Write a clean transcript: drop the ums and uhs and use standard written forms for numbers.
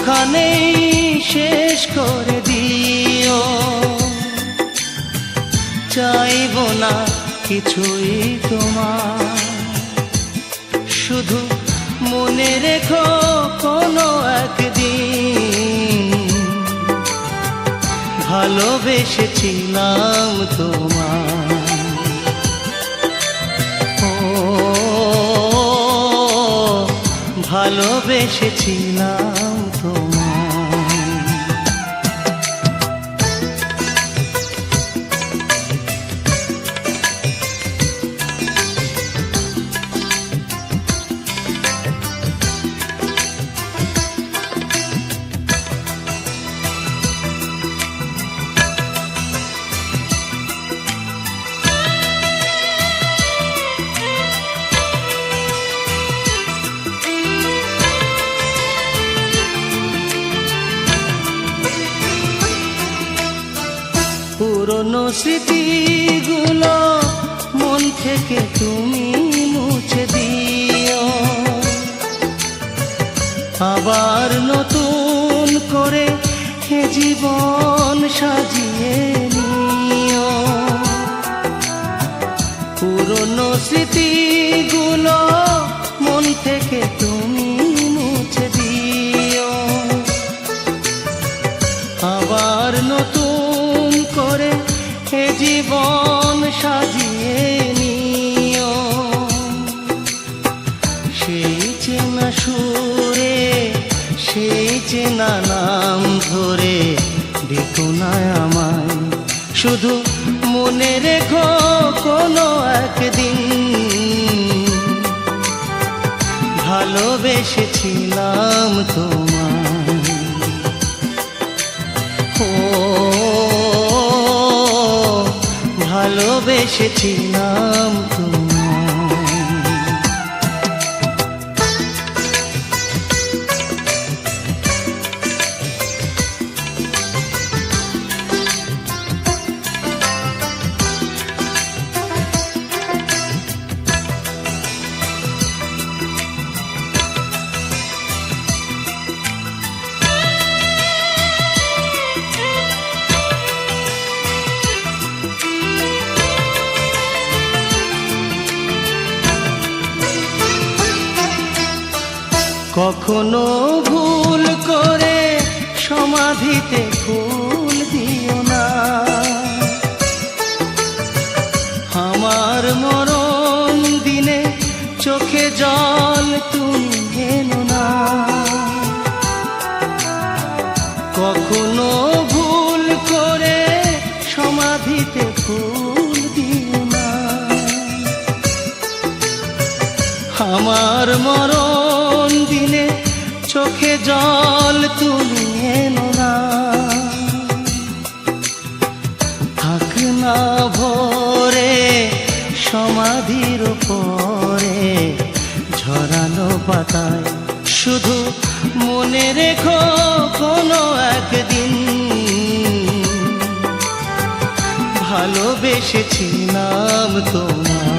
ওখানেই শেষ করে দিও। চাইব না কিছুই তোমার, শুধু মনে রেখো কোনো একদিন ভালোবেসেছিলাম তোমায়। ও ভালোবেসেছিলাম তোমায়। পুরনো স্মৃতিগুলো মন থেকে তুমি মুছে দিও। আবার নতুন করে এ জীবন সাজিয়ে নিও। পুরনো স্মৃতিগুলো মন থেকে তুমি মুছে দিও। আবার নতুন করে এ জীবন সাজিয়ে নিও। সেই চেনা সুরে সেই চেনা নাম ধরে দেখো না আমায়, শুধু মনে রেখো কোনো একদিন ভালোবেসেছিলাম তোমায়। ও ভালোবেসেছিলাম তোমায়। কখনো ভুল করে সমাধিতে ফুল দিও না। আমার মরণ দিনে চোখে জল তুমি এনো না। কখনো ভুল করে সমাধিতে ফুল দিও না। আমার মরণ দিনে চোখে জল তুমি এনো না। থাক না ভরে সমাধির উপরে ঝরানো পাতায়, শুধু মনে রেখো কোনো একদিন ভালোবেসেছিলাম তোমায়।